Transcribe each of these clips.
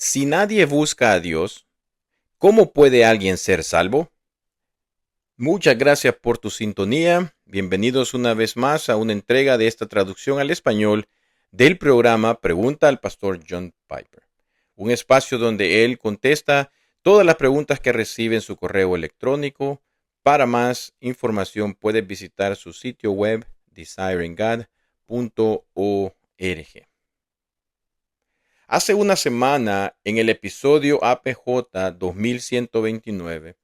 Si nadie busca a Dios, ¿cómo puede alguien ser salvo? Muchas gracias por tu sintonía. Bienvenidos una vez más a una entrega de esta traducción al español del programa Pregunta al Pastor John Piper. Un espacio donde él contesta todas las preguntas que recibe en su correo electrónico. Para más información puedes visitar su sitio web desiringgod.org. Hace una semana, en el episodio APJ 2129,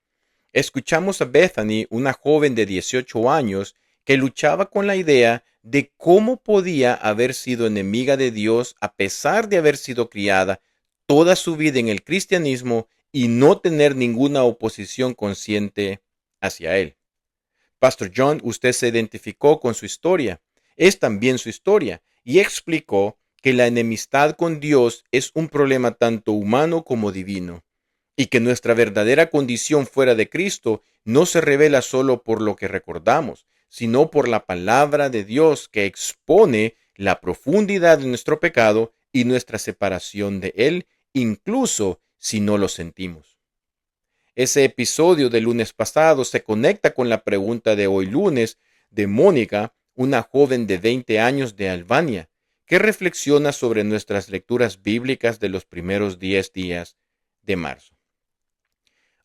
escuchamos a Bethany, una joven de 18 años, que luchaba con la idea de cómo podía haber sido enemiga de Dios a pesar de haber sido criada toda su vida en el cristianismo y no tener ninguna oposición consciente hacia él. Pastor John, usted se identificó con su historia. Es también su historia y explicó que la enemistad con Dios es un problema tanto humano como divino y que nuestra verdadera condición fuera de Cristo no se revela solo por lo que recordamos, sino por la palabra de Dios que expone la profundidad de nuestro pecado y nuestra separación de Él, incluso si no lo sentimos. Ese episodio del lunes pasado se conecta con la pregunta de hoy lunes de Mónica, una joven de 20 años de Albania, que reflexiona sobre nuestras lecturas bíblicas de los primeros 10 días de marzo.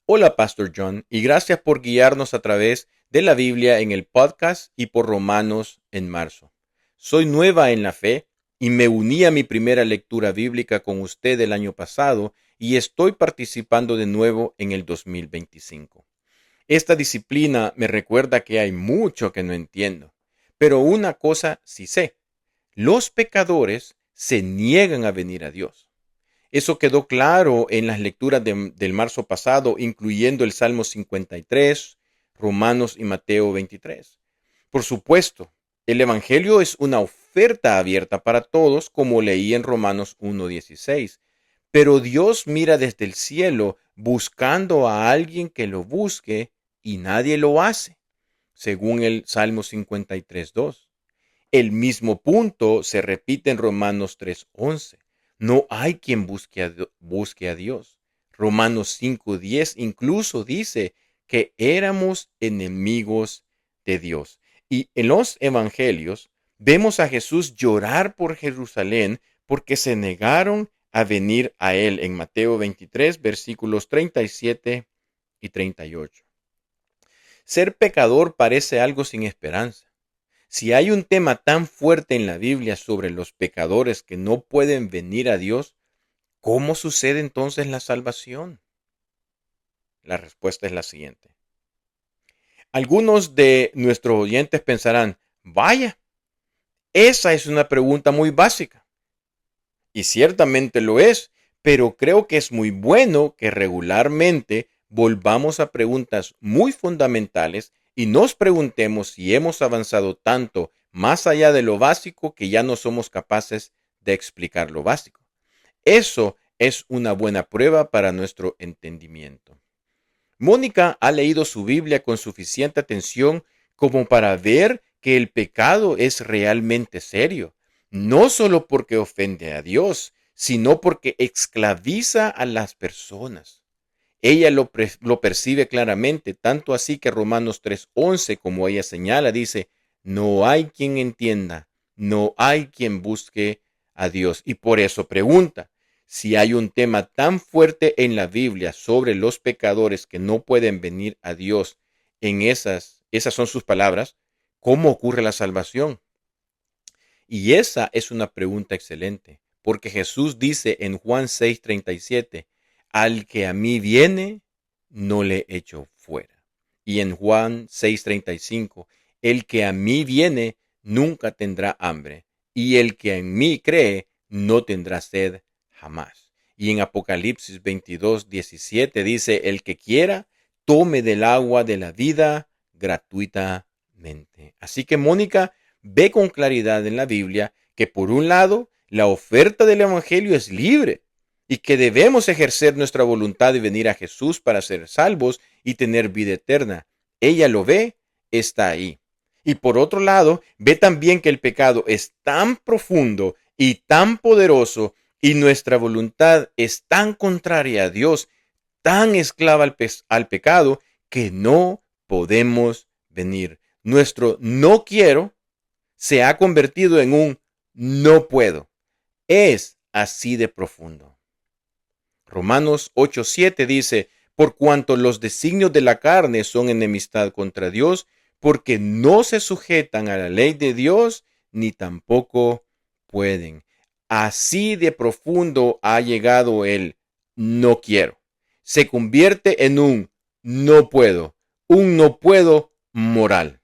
Hola, Pastor John, y gracias por guiarnos a través de la Biblia en el podcast y por Romanos en marzo. Soy nueva en la fe y me uní a mi primera lectura bíblica con usted el año pasado y estoy participando de nuevo en el 2025. Esta disciplina me recuerda que hay mucho que no entiendo, pero una cosa sí sé: los pecadores se niegan a venir a Dios. Eso quedó claro en las lecturas del marzo pasado, incluyendo el Salmo 53, Romanos y Mateo 23. Por supuesto, el Evangelio es una oferta abierta para todos, como leí en Romanos 1:16. Pero Dios mira desde el cielo buscando a alguien que lo busque y nadie lo hace, según el Salmo 53:2. El mismo punto se repite en Romanos 3:11. No hay quien busque a Dios. Romanos 5:10 incluso dice que éramos enemigos de Dios. Y en los evangelios vemos a Jesús llorar por Jerusalén porque se negaron a venir a él en Mateo 23, versículos 37 y 38. Ser pecador parece algo sin esperanza. Si hay un tema tan fuerte en la Biblia sobre los pecadores que no pueden venir a Dios, ¿cómo sucede entonces la salvación? La respuesta es la siguiente. Algunos de nuestros oyentes pensarán, vaya, esa es una pregunta muy básica. Y ciertamente lo es, pero creo que es muy bueno que regularmente volvamos a preguntas muy fundamentales y nos preguntemos si hemos avanzado tanto más allá de lo básico que ya no somos capaces de explicar lo básico. Eso es una buena prueba para nuestro entendimiento. Mónica ha leído su Biblia con suficiente atención como para ver que el pecado es realmente serio, no solo porque ofende a Dios, sino porque esclaviza a las personas. Ella lo percibe claramente, tanto así que Romanos 3:11, como ella señala, dice, no hay quien entienda, no hay quien busque a Dios. Y por eso pregunta, si hay un tema tan fuerte en la Biblia sobre los pecadores que no pueden venir a Dios, esas son sus palabras, ¿cómo ocurre la salvación? Y esa es una pregunta excelente, porque Jesús dice en Juan 6:37, al que a mí viene, no le echo fuera. Y en Juan 6:35, el que a mí viene, nunca tendrá hambre, y el que en mí cree, no tendrá sed jamás. Y en Apocalipsis 22:17 dice, el que quiera, tome del agua de la vida gratuitamente. Así que Mónica ve con claridad en la Biblia que por un lado, la oferta del Evangelio es libre y que debemos ejercer nuestra voluntad de venir a Jesús para ser salvos y tener vida eterna. Ella lo ve, está ahí. Y por otro lado, ve también que el pecado es tan profundo y tan poderoso y nuestra voluntad es tan contraria a Dios, tan esclava al pecado, que no podemos venir. Nuestro no quiero se ha convertido en un no puedo. Es así de profundo. Romanos 8:7 dice, por cuanto los designios de la carne son enemistad contra Dios, porque no se sujetan a la ley de Dios, ni tampoco pueden. Así de profundo ha llegado el no quiero. Se convierte en un no puedo moral.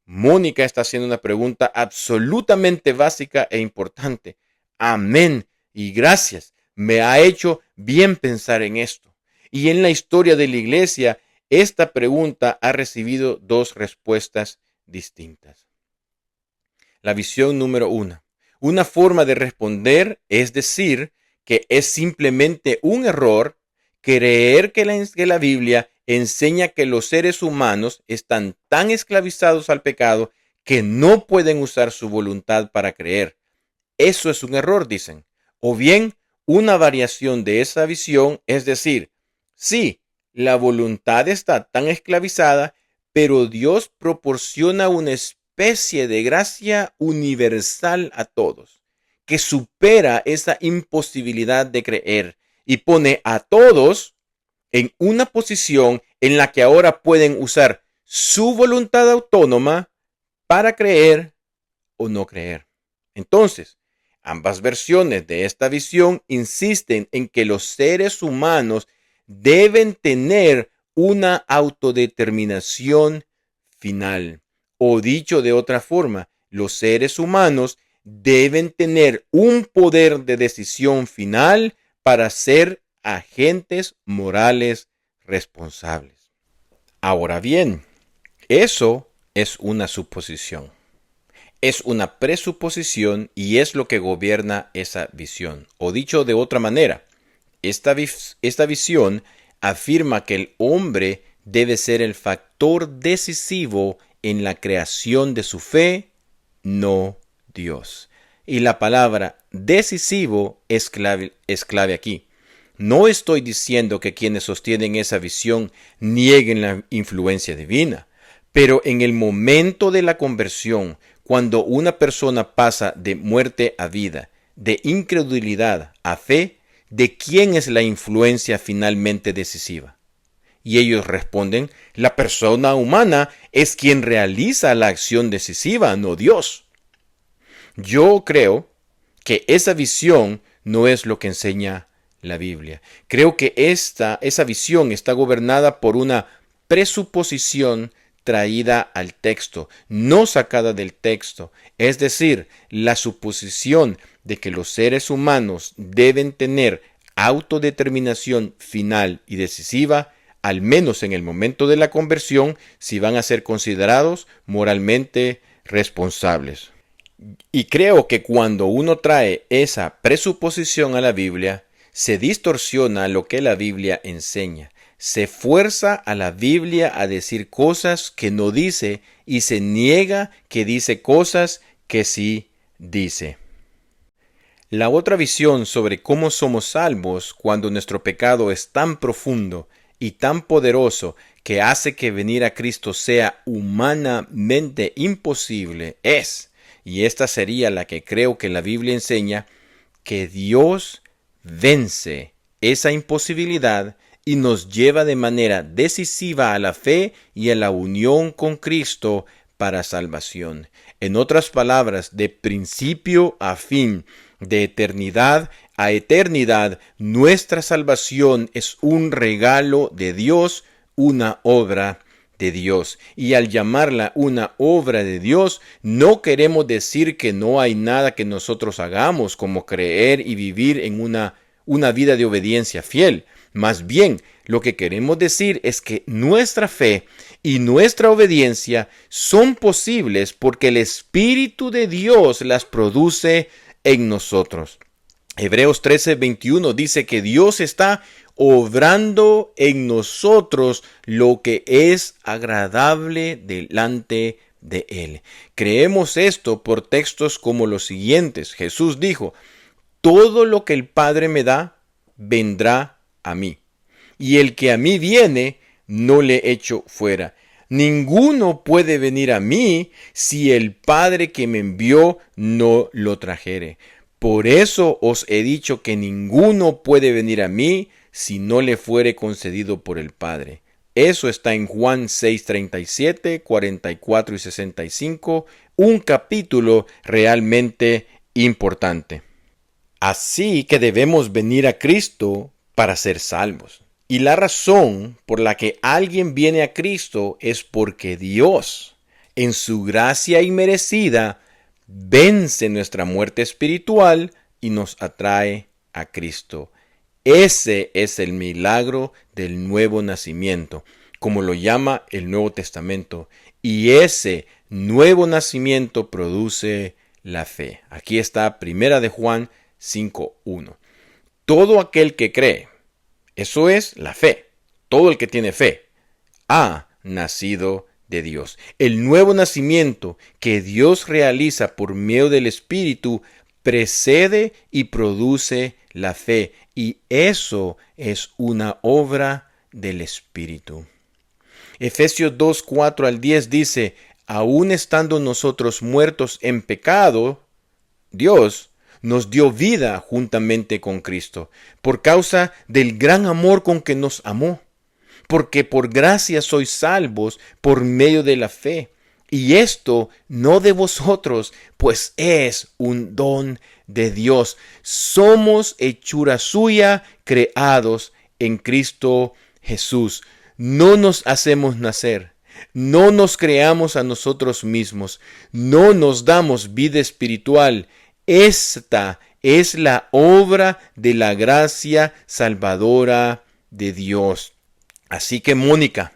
Mónica está haciendo una pregunta absolutamente básica e importante. Amén y gracias. Me ha hecho bien pensar en esto. Y en la historia de la iglesia, esta pregunta ha recibido dos respuestas distintas. La visión número 1. Una forma de responder es decir que es simplemente un error creer que la Biblia enseña que los seres humanos están tan esclavizados al pecado que no pueden usar su voluntad para creer. Eso es un error, dicen. O bien, una variación de esa visión, es decir, sí, la voluntad está tan esclavizada, pero Dios proporciona una especie de gracia universal a todos, que supera esa imposibilidad de creer y pone a todos en una posición en la que ahora pueden usar su voluntad autónoma para creer o no creer. Entonces, ambas versiones de esta visión insisten en que los seres humanos deben tener una autodeterminación final. O dicho de otra forma, los seres humanos deben tener un poder de decisión final para ser agentes morales responsables. Ahora bien, eso es una suposición. Es una presuposición y es lo que gobierna esa visión. O dicho de otra manera, esta visión afirma que el hombre debe ser el factor decisivo en la creación de su fe, no Dios. Y la palabra decisivo es clave aquí. No estoy diciendo que quienes sostienen esa visión nieguen la influencia divina, pero en el momento de la conversión, cuando una persona pasa de muerte a vida, de incredulidad a fe, ¿de quién es la influencia finalmente decisiva? Y ellos responden, la persona humana es quien realiza la acción decisiva, no Dios. Yo creo que esa visión no es lo que enseña la Biblia. Creo que esa visión está gobernada por una presuposición traída al texto, no sacada del texto. Es decir, la suposición de que los seres humanos deben tener autodeterminación final y decisiva, al menos en el momento de la conversión, si van a ser considerados moralmente responsables. Y creo que cuando uno trae esa presuposición a la Biblia, se distorsiona lo que la Biblia enseña. Se fuerza a la Biblia a decir cosas que no dice y se niega que dice cosas que sí dice. La otra visión sobre cómo somos salvos cuando nuestro pecado es tan profundo y tan poderoso que hace que venir a Cristo sea humanamente imposible es, y esta sería la que creo que la Biblia enseña, que Dios vence esa imposibilidad y nos lleva de manera decisiva a la fe y a la unión con Cristo para salvación. En otras palabras, de principio a fin, de eternidad a eternidad, nuestra salvación es un regalo de Dios, una obra de Dios. Y al llamarla una obra de Dios, no queremos decir que no hay nada que nosotros hagamos, como creer y vivir en una vida de obediencia fiel. Más bien, lo que queremos decir es que nuestra fe y nuestra obediencia son posibles porque el Espíritu de Dios las produce en nosotros. Hebreos 13:21 dice que Dios está obrando en nosotros lo que es agradable delante de Él. Creemos esto por textos como los siguientes. Jesús dijo, todo lo que el Padre me da, vendrá a mí. Y el que a mí viene, no le echo fuera. Ninguno puede venir a mí si el Padre que me envió no lo trajere. Por eso os he dicho que ninguno puede venir a mí si no le fuere concedido por el Padre. Eso está en Juan 6, 37, 44 y 65, un capítulo realmente importante. Así que debemos venir a Cristo para ser salvos. Y la razón por la que alguien viene a Cristo es porque Dios, en su gracia inmerecida, vence nuestra muerte espiritual y nos atrae a Cristo. Ese es el milagro del nuevo nacimiento, como lo llama el Nuevo Testamento. Y ese nuevo nacimiento produce la fe. Aquí está 1 de Juan 5:1. Todo aquel que cree, eso es la fe, todo el que tiene fe, ha nacido de Dios. El nuevo nacimiento que Dios realiza por medio del Espíritu precede y produce la fe, y eso es una obra del Espíritu. Efesios 2, 4 al 10 dice: aun estando nosotros muertos en pecado, Dios nos dio vida juntamente con Cristo, por causa del gran amor con que nos amó. Porque por gracia sois salvos por medio de la fe. Y esto no de vosotros, pues es un don de Dios. Somos hechura suya, creados en Cristo Jesús. No nos hacemos nacer. No nos creamos a nosotros mismos. No nos damos vida espiritual. Esta es la obra de la gracia salvadora de Dios. Así que, Mónica,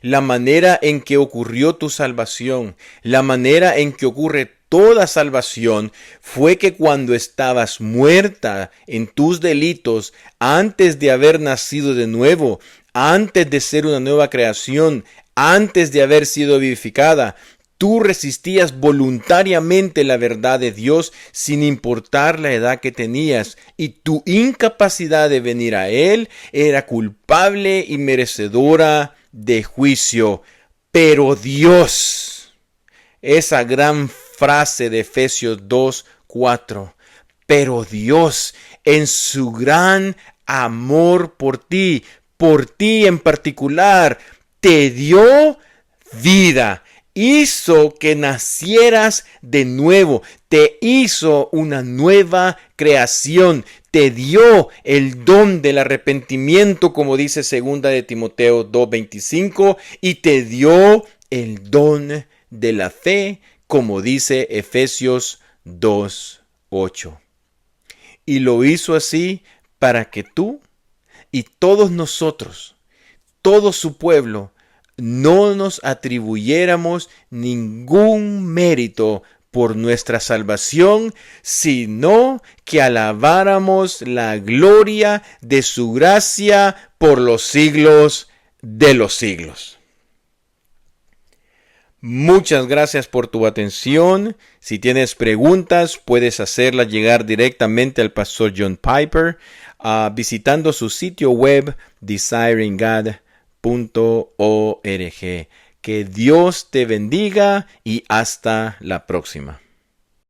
la manera en que ocurrió tu salvación, la manera en que ocurre toda salvación, fue que cuando estabas muerta en tus delitos, antes de haber nacido de nuevo, antes de ser una nueva creación, antes de haber sido vivificada, tú resistías voluntariamente la verdad de Dios sin importar la edad que tenías, y tu incapacidad de venir a Él era culpable y merecedora de juicio. Pero Dios, esa gran frase de Efesios 2, 4, pero Dios en su gran amor por ti en particular, te dio vida. Hizo que nacieras de nuevo, te hizo una nueva creación, te dio el don del arrepentimiento, como dice 2 de Timoteo 2:25, y te dio el don de la fe, como dice Efesios 2:8. Y lo hizo así para que tú y todos nosotros, todo su pueblo, no nos atribuyéramos ningún mérito por nuestra salvación, sino que alabáramos la gloria de su gracia por los siglos de los siglos. Muchas gracias por tu atención. Si tienes preguntas, puedes hacerlas llegar directamente al pastor John Piper, visitando su sitio web desiringgod.org. Que Dios te bendiga y hasta la próxima.